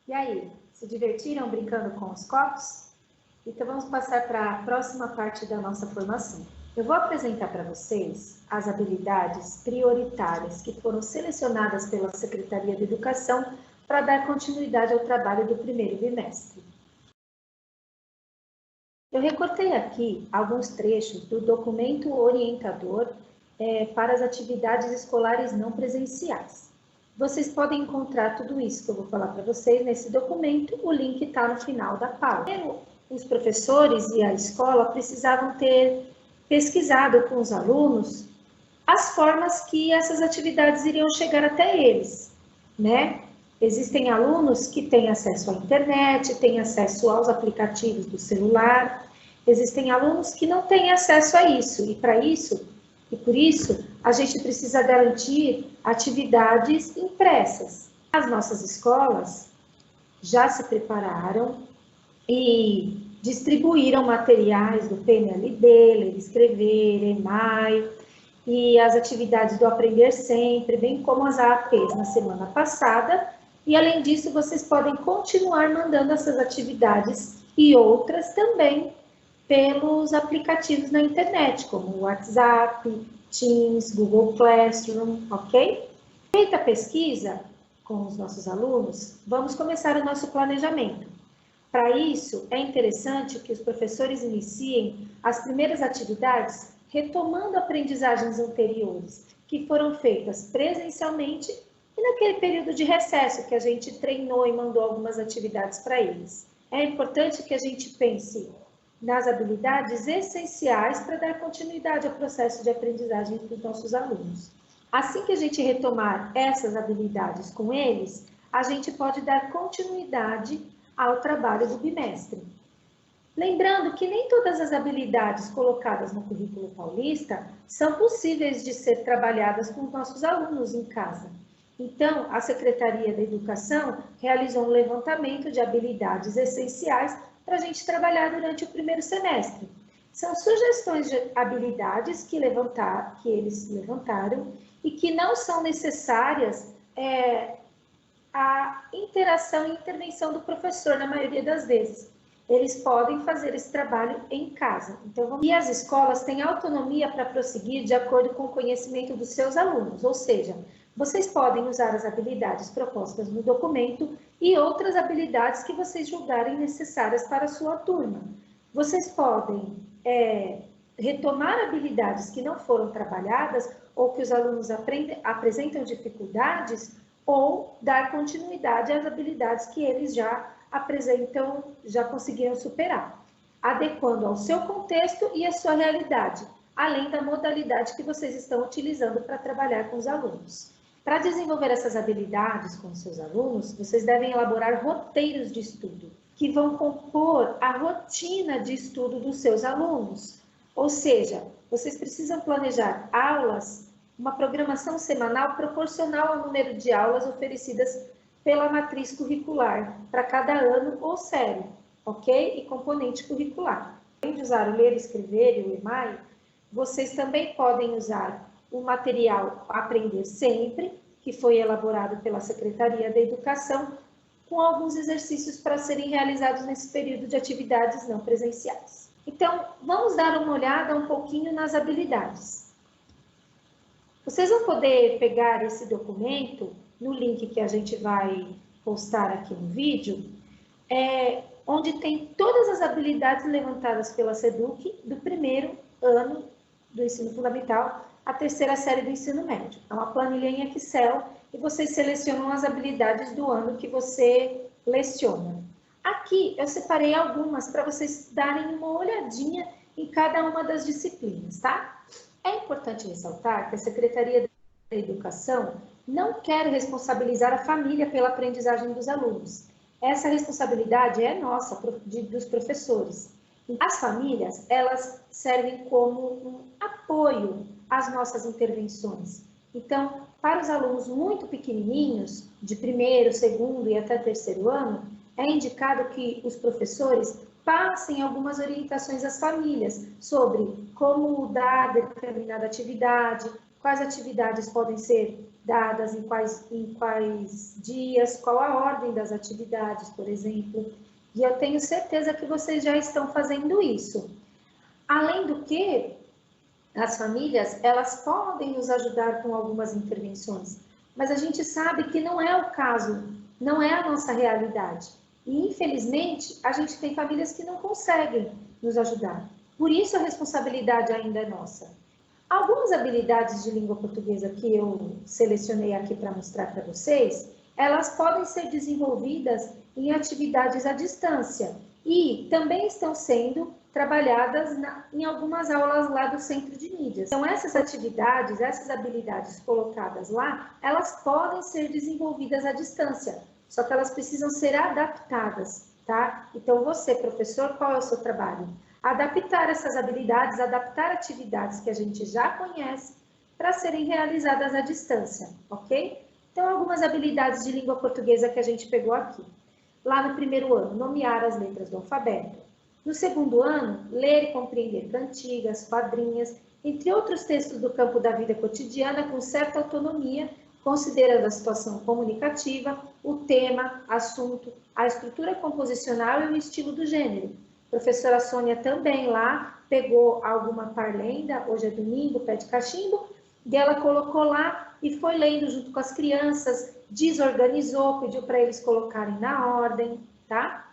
E aí, se divertiram brincando com os copos? Então vamos passar para a próxima parte da nossa formação. Eu vou apresentar para vocês as habilidades prioritárias que foram selecionadas pela Secretaria de Educação para dar continuidade ao trabalho do primeiro bimestre. Eu recortei aqui alguns trechos do documento orientador para as atividades escolares não presenciais. Vocês podem encontrar tudo isso que eu vou falar para vocês nesse documento, o link está no final da pauta. Os professores e a escola precisavam ter pesquisado com os alunos as formas que essas atividades iriam chegar até eles, né? Existem alunos que têm acesso à internet, têm acesso aos aplicativos do celular, existem alunos que não têm acesso a isso, e por isso, a gente precisa garantir atividades impressas. As nossas escolas já se prepararam e distribuíram materiais do PNLD, Ler, Escrever, EMAI, e as atividades do Aprender Sempre, bem como as AAPs na semana passada. E, além disso, vocês podem continuar mandando essas atividades e outras também pelos aplicativos na internet, como o WhatsApp, Teams, Google Classroom, ok? Feita a pesquisa com os nossos alunos, vamos começar o nosso planejamento. Para isso, é interessante que os professores iniciem as primeiras atividades retomando aprendizagens anteriores, que foram feitas presencialmente e naquele período de recesso que a gente treinou e mandou algumas atividades para eles. É importante que a gente pense nas habilidades essenciais para dar continuidade ao processo de aprendizagem dos nossos alunos. Assim que a gente retomar essas habilidades com eles, a gente pode dar continuidade ao trabalho do bimestre. Lembrando que nem todas as habilidades colocadas no currículo paulista são possíveis de ser trabalhadas com os nossos alunos em casa. Então, a Secretaria da Educação realizou um levantamento de habilidades essenciais para a gente trabalhar durante o primeiro semestre. São sugestões de habilidades que eles levantaram e que não são necessárias a interação e intervenção do professor na maioria das vezes. Eles podem fazer esse trabalho em casa. E as escolas têm autonomia para prosseguir de acordo com o conhecimento dos seus alunos, ou seja, vocês podem usar as habilidades propostas no documento e outras habilidades que vocês julgarem necessárias para a sua turma. Vocês podem retomar habilidades que não foram trabalhadas ou que os alunos apresentam dificuldades ou dar continuidade às habilidades que eles já conseguiram superar, adequando ao seu contexto e à sua realidade, além da modalidade que vocês estão utilizando para trabalhar com os alunos. Para desenvolver essas habilidades com os seus alunos, vocês devem elaborar roteiros de estudo, que vão compor a rotina de estudo dos seus alunos. Ou seja, vocês precisam planejar aulas, uma programação semanal proporcional ao número de aulas oferecidas pela matriz curricular, para cada ano ou série, ok? E componente curricular. Além de usar o Ler, Escrever e o EMAI, vocês também podem usar o material Aprender Sempre, que foi elaborado pela Secretaria da Educação, com alguns exercícios para serem realizados nesse período de atividades não presenciais. Então, vamos dar uma olhada um pouquinho nas habilidades. Vocês vão poder pegar esse documento no link que a gente vai postar aqui no vídeo, onde tem todas as habilidades levantadas pela SEDUC do primeiro ano do ensino fundamental à terceira série do ensino médio. É uma planilha em Excel e vocês selecionam as habilidades do ano que você leciona. Aqui eu separei algumas para vocês darem uma olhadinha em cada uma das disciplinas, tá? É importante ressaltar que a Secretaria da Educação não quer responsabilizar a família pela aprendizagem dos alunos. Essa responsabilidade é nossa, dos professores. As famílias, elas servem como um apoio às nossas intervenções. Então, para os alunos muito pequenininhos, de primeiro, segundo e até terceiro ano, é indicado que os professores passem algumas orientações às famílias sobre como dar determinada atividade, quais atividades podem ser dadas, em quais dias, qual a ordem das atividades, por exemplo. E eu tenho certeza que vocês já estão fazendo isso. Além do que, as famílias, elas podem nos ajudar com algumas intervenções, mas a gente sabe que não é o caso, não é a nossa realidade. E, infelizmente, a gente tem famílias que não conseguem nos ajudar. Por isso, a responsabilidade ainda é nossa. Algumas habilidades de língua portuguesa que eu selecionei aqui para mostrar para vocês, elas podem ser desenvolvidas em atividades à distância e também estão sendo trabalhadas em algumas aulas lá do Centro de Mídias. Então, essas atividades, essas habilidades colocadas lá, elas podem ser desenvolvidas à distância, só que elas precisam ser adaptadas, tá? Então, você, professor, qual é o seu trabalho? Adaptar essas habilidades, adaptar atividades que a gente já conhece para serem realizadas à distância, ok? Então, algumas habilidades de língua portuguesa que a gente pegou aqui. Lá no primeiro ano, nomear as letras do alfabeto. No segundo ano, ler e compreender cantigas, quadrinhas, entre outros textos do campo da vida cotidiana com certa autonomia, considerando a situação comunicativa, o tema, assunto, a estrutura composicional e o estilo do gênero. A professora Sônia também lá pegou alguma parlenda, hoje é domingo, pé de cachimbo, e ela colocou lá e foi lendo junto com as crianças, desorganizou, pediu para eles colocarem na ordem, tá?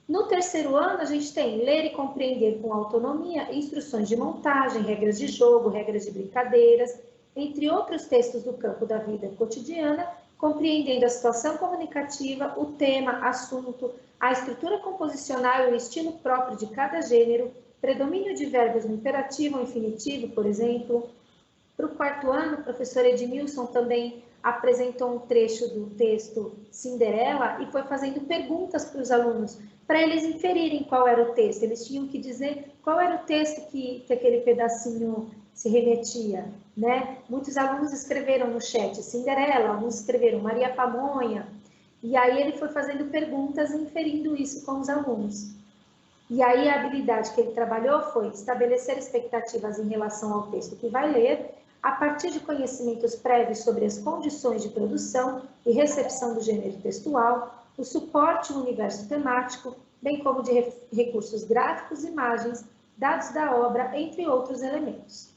No terceiro ano, a gente tem ler e compreender com autonomia, instruções de montagem, regras de jogo, regras de brincadeiras, entre outros textos do campo da vida cotidiana, compreendendo a situação comunicativa, o tema, assunto, a estrutura composicional e o estilo próprio de cada gênero, predomínio de verbos no imperativo ou infinitivo, por exemplo. Para o quarto ano, o professor Edmilson também apresentou um trecho do texto Cinderela e foi fazendo perguntas para os alunos, para eles inferirem qual era o texto. Eles tinham que dizer qual era o texto que aquele pedacinho se remetia, né? Muitos alunos escreveram no chat Cinderela, alguns escreveram Maria Pamonha, e aí ele foi fazendo perguntas e inferindo isso com os alunos. E aí a habilidade que ele trabalhou foi estabelecer expectativas em relação ao texto que vai ler, a partir de conhecimentos prévios sobre as condições de produção e recepção do gênero textual, o suporte no universo temático, bem como de recursos gráficos, imagens, dados da obra, entre outros elementos.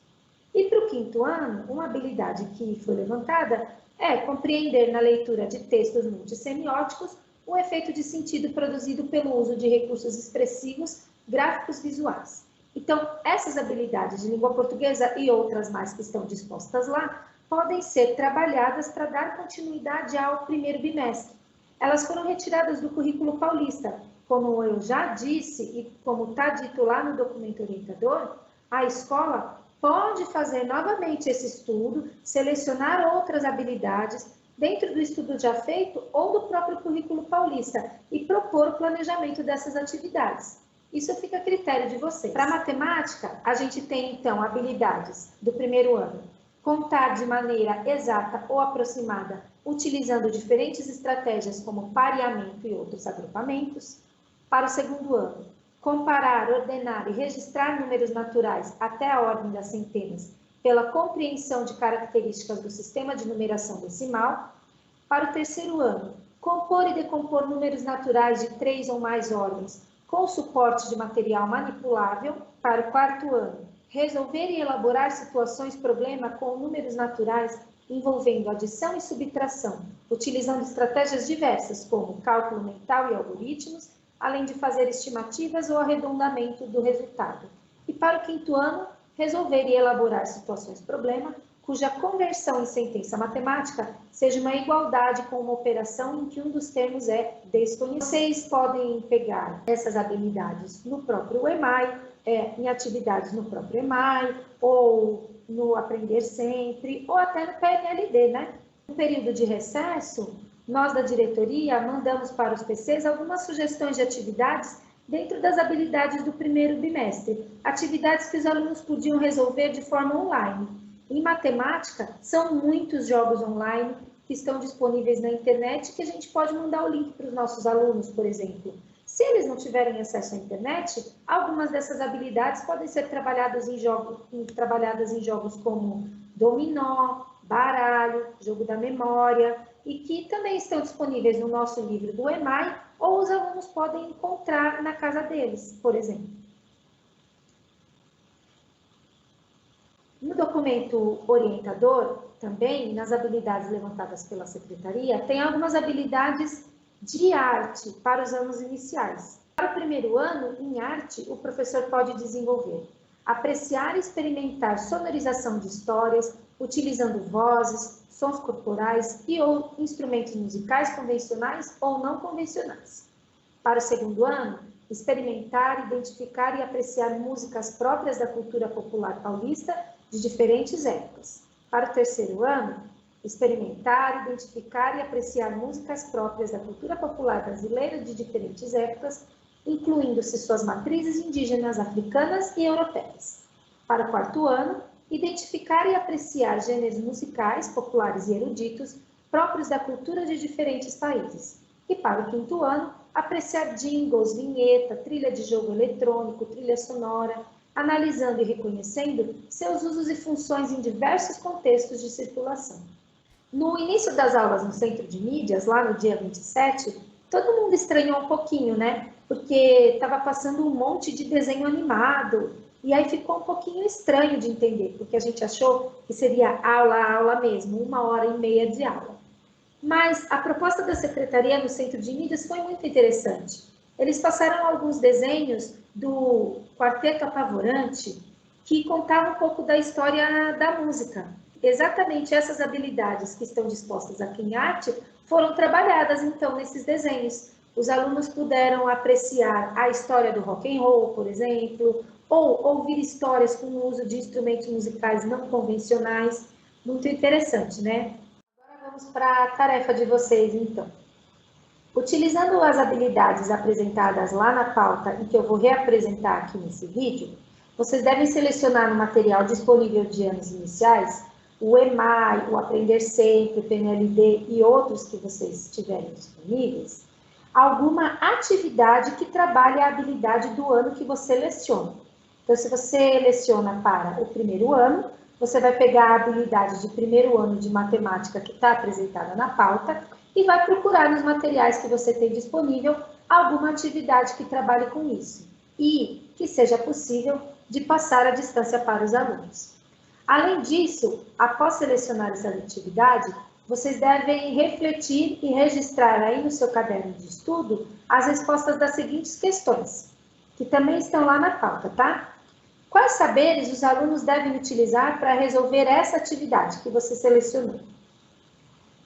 E para o quinto ano, uma habilidade que foi levantada é compreender na leitura de textos multissemióticos o efeito de sentido produzido pelo uso de recursos expressivos, gráficos visuais. Então, essas habilidades de língua portuguesa e outras mais que estão dispostas lá, podem ser trabalhadas para dar continuidade ao primeiro bimestre. Elas foram retiradas do currículo paulista. Como eu já disse e como está dito lá no documento orientador, a escola pode fazer novamente esse estudo, selecionar outras habilidades dentro do estudo já feito ou do próprio currículo paulista e propor o planejamento dessas atividades. Isso fica a critério de vocês. Para matemática, a gente tem, então, habilidades do primeiro ano. Contar de maneira exata ou aproximada, utilizando diferentes estratégias como pareamento e outros agrupamentos. Para o segundo ano, comparar, ordenar e registrar números naturais até a ordem das centenas pela compreensão de características do sistema de numeração decimal. Para o terceiro ano, compor e decompor números naturais de 3 ou mais ordens, com suporte de material manipulável. Para o quarto ano, resolver e elaborar situações-problema com números naturais envolvendo adição e subtração, utilizando estratégias diversas como cálculo mental e algoritmos, além de fazer estimativas ou arredondamento do resultado. E para o quinto ano, resolver e elaborar situações-problema, cuja conversão em sentença matemática seja uma igualdade com uma operação em que um dos termos é desconhecido. Vocês podem pegar essas habilidades no próprio EMAI, em atividades no próprio EMAI, ou no Aprender Sempre, ou até no PNLD, né? No período de recesso, nós da diretoria mandamos para os PCs algumas sugestões de atividades dentro das habilidades do primeiro bimestre, atividades que os alunos podiam resolver de forma online. Em matemática, são muitos jogos online que estão disponíveis na internet que a gente pode mandar o link para os nossos alunos, por exemplo. Se eles não tiverem acesso à internet, algumas dessas habilidades podem ser trabalhadas em jogos como dominó, baralho, jogo da memória, e que também estão disponíveis no nosso livro do EMAI, ou os alunos podem encontrar na casa deles, por exemplo. No documento orientador, também, nas habilidades levantadas pela secretaria, tem algumas habilidades de arte para os anos iniciais. Para o primeiro ano, em arte, o professor pode desenvolver apreciar e experimentar sonorização de histórias, utilizando vozes, sons corporais e ou instrumentos musicais convencionais ou não convencionais. Para o segundo ano, experimentar, identificar e apreciar músicas próprias da cultura popular paulista de diferentes épocas. Para o terceiro ano, experimentar, identificar e apreciar músicas próprias da cultura popular brasileira de diferentes épocas, incluindo-se suas matrizes indígenas, africanas e europeias. Para o quarto ano, identificar e apreciar gêneros musicais, populares e eruditos, próprios da cultura de diferentes países. E para o quinto ano, apreciar jingles, vinheta, trilha de jogo eletrônico, trilha sonora, analisando e reconhecendo seus usos e funções em diversos contextos de circulação. No início das aulas no Centro de Mídias, lá no dia 27, todo mundo estranhou um pouquinho, né? Porque estava passando um monte de desenho animado, e aí ficou um pouquinho estranho de entender, porque a gente achou que seria aula mesmo, 1h30 de aula. Mas a proposta da Secretaria no Centro de Mídias foi muito interessante. Eles passaram alguns desenhos do Quarteto Apavorante, que contavam um pouco da história da música. Exatamente essas habilidades que estão dispostas aqui em arte foram trabalhadas, então, nesses desenhos. Os alunos puderam apreciar a história do rock and roll, por exemplo, ou ouvir histórias com o uso de instrumentos musicais não convencionais. Muito interessante, né? Agora vamos para a tarefa de vocês, então. Utilizando as habilidades apresentadas lá na pauta e que eu vou reapresentar aqui nesse vídeo, vocês devem selecionar no material disponível de anos iniciais, o EMAI, o Aprender Sempre, o PNLD e outros que vocês tiverem disponíveis, alguma atividade que trabalhe a habilidade do ano que você seleciona. Então, se você seleciona para o primeiro ano, você vai pegar a habilidade de primeiro ano de matemática que está apresentada na pauta e vai procurar nos materiais que você tem disponível alguma atividade que trabalhe com isso e que seja possível de passar a distância para os alunos. Além disso, após selecionar essa atividade, vocês devem refletir e registrar aí no seu caderno de estudo as respostas das seguintes questões, que também estão lá na pauta, tá? Quais saberes os alunos devem utilizar para resolver essa atividade que você selecionou?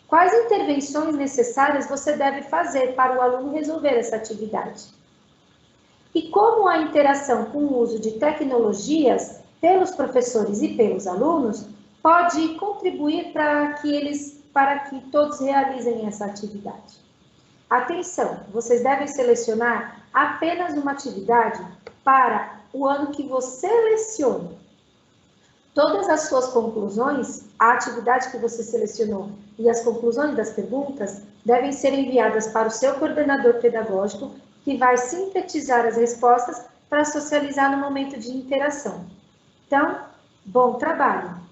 Quais intervenções necessárias você deve fazer para o aluno resolver essa atividade? E como a interação com o uso de tecnologias pelos professores e pelos alunos pode contribuir para que todos realizem essa atividade? Atenção, vocês devem selecionar apenas uma atividade para o ano que você seleciona. Todas as suas conclusões, a atividade que você selecionou e as conclusões das perguntas devem ser enviadas para o seu coordenador pedagógico, que vai sintetizar as respostas para socializar no momento de interação. Então, bom trabalho!